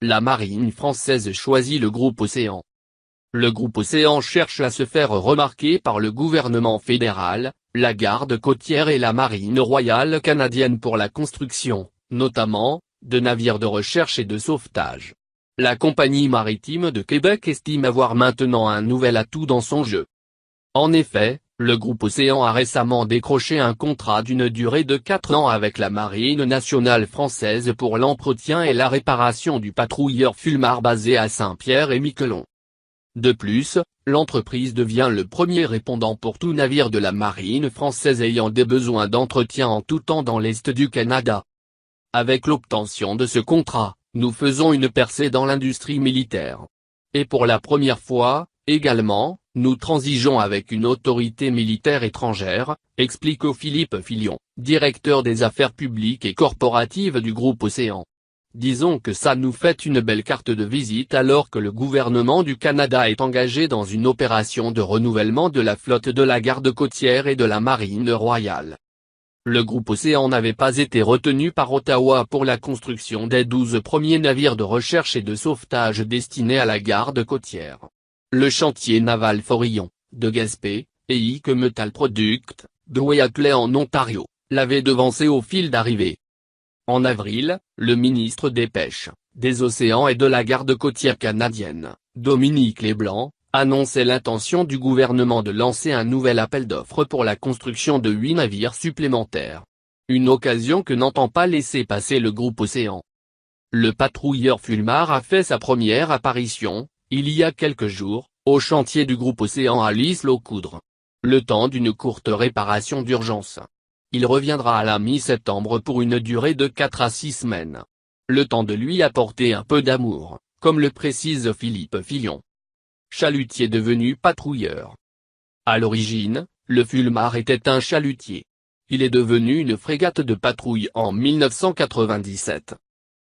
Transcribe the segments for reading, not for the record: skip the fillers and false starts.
la marine française choisit le groupe Océan. Le groupe Océan cherche à se faire remarquer par le gouvernement fédéral, la garde côtière et la marine royale canadienne pour la construction, notamment, de navires de recherche et de sauvetage. La Compagnie maritime de Québec estime avoir maintenant un nouvel atout dans son jeu. En effet, le groupe Océan a récemment décroché un contrat d'une durée de 4 ans avec la Marine nationale française pour l'entretien et la réparation du patrouilleur Fulmar basé à Saint-Pierre-et-Miquelon. De plus, l'entreprise devient le premier répondant pour tout navire de la marine française ayant des besoins d'entretien en tout temps dans l'est du Canada. Avec l'obtention de ce contrat, nous faisons une percée dans l'industrie militaire. Et pour la première fois, également, nous transigeons avec une autorité militaire étrangère, explique Philippe Filion, directeur des affaires publiques et corporatives du groupe Océan. Disons que ça nous fait une belle carte de visite alors que le gouvernement du Canada est engagé dans une opération de renouvellement de la flotte de la garde côtière et de la marine royale. Le groupe Océan n'avait pas été retenu par Ottawa pour la construction des 12 premiers navires de recherche et de sauvetage destinés à la garde côtière. Le chantier naval Forillon, de Gaspé, et Ike Metal Product, de Waiakea en Ontario, l'avait devancé au fil d'arrivée. En avril, le ministre des Pêches, des Océans et de la garde côtière canadienne, Dominique Leblanc, annonçait l'intention du gouvernement de lancer un nouvel appel d'offres pour la construction de 8 navires supplémentaires. Une occasion que n'entend pas laisser passer le groupe Océan. Le patrouilleur Fulmar a fait sa première apparition, il y a quelques jours, au chantier du groupe Océan à l'Isle-aux-Coudres. Le temps d'une courte réparation d'urgence. Il reviendra à la mi-septembre pour une durée de 4 à 6 semaines. Le temps de lui apporter un peu d'amour, comme le précise Philippe Filion. Chalutier devenu patrouilleur. À l'origine, le Fulmar était un chalutier. Il est devenu une frégate de patrouille en 1997.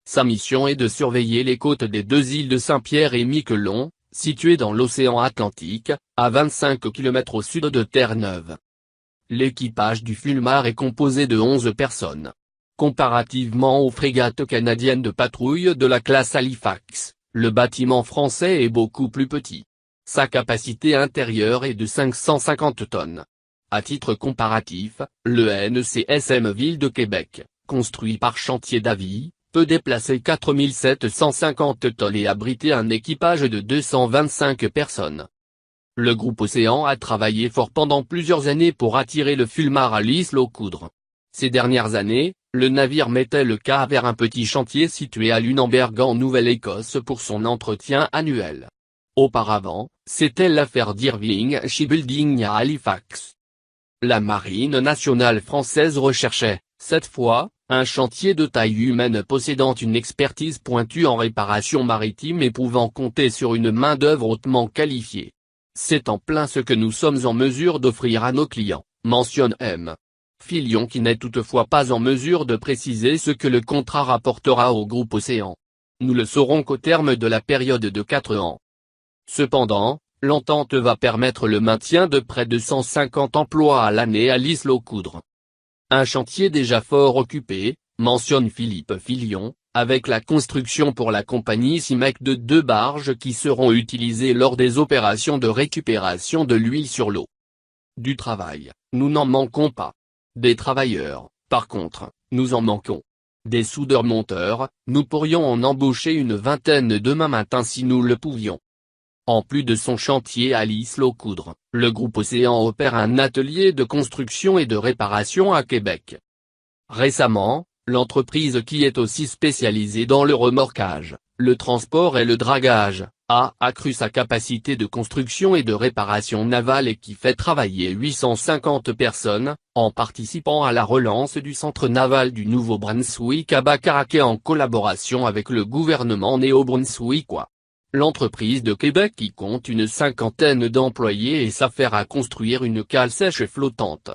Sa mission est de surveiller les côtes des 2 îles de Saint-Pierre et Miquelon, situées dans l'océan Atlantique, à 25 km au sud de Terre-Neuve. L'équipage du Fulmar est composé de 11 personnes. Comparativement aux frégates canadiennes de patrouille de la classe Halifax, le bâtiment français est beaucoup plus petit. Sa capacité intérieure est de 550 tonnes. À titre comparatif, le NCSM Ville de Québec, construit par Chantier Davy, peut déplacer 4750 tonnes et abriter un équipage de 225 personnes. Le groupe Océan a travaillé fort pendant plusieurs années pour attirer le Fulmar à l'Isle-aux-Coudres. Ces dernières années, le navire mettait le cap vers un petit chantier situé à Lunenburg en Nouvelle-Écosse pour son entretien annuel. Auparavant, c'était l'affaire d'Irving Shipbuilding à Halifax. La Marine nationale française recherchait, cette fois, un chantier de taille humaine possédant une expertise pointue en réparation maritime et pouvant compter sur une main-d'œuvre hautement qualifiée. C'est en plein ce que nous sommes en mesure d'offrir à nos clients, mentionne M. Filion qui n'est toutefois pas en mesure de préciser ce que le contrat rapportera au groupe Océan. Nous le saurons qu'au terme de la période de 4 ans. Cependant, l'entente va permettre le maintien de près de 150 emplois à l'année à l'Isle-aux-Coudres. Un chantier déjà fort occupé, mentionne Philippe Filion, avec la construction pour la compagnie CIMEC de 2 barges qui seront utilisées lors des opérations de récupération de l'huile sur l'eau. Du travail, nous n'en manquons pas. Des travailleurs, par contre, nous en manquons. Des soudeurs-monteurs, nous pourrions en embaucher une vingtaine demain matin si nous le pouvions. En plus de son chantier à l'Isle-aux-Coudres, le groupe Océan opère un atelier de construction et de réparation à Québec. Récemment, l'entreprise qui est aussi spécialisée dans le remorquage, le transport et le dragage, a accru sa capacité de construction et de réparation navale et qui fait travailler 850 personnes, en participant à la relance du centre naval du Nouveau-Brunswick à Bacaraquet en collaboration avec le gouvernement néo-brunswickois. L'entreprise de Québec qui compte une 50aine d'employés et s'affaire à construire une cale sèche flottante.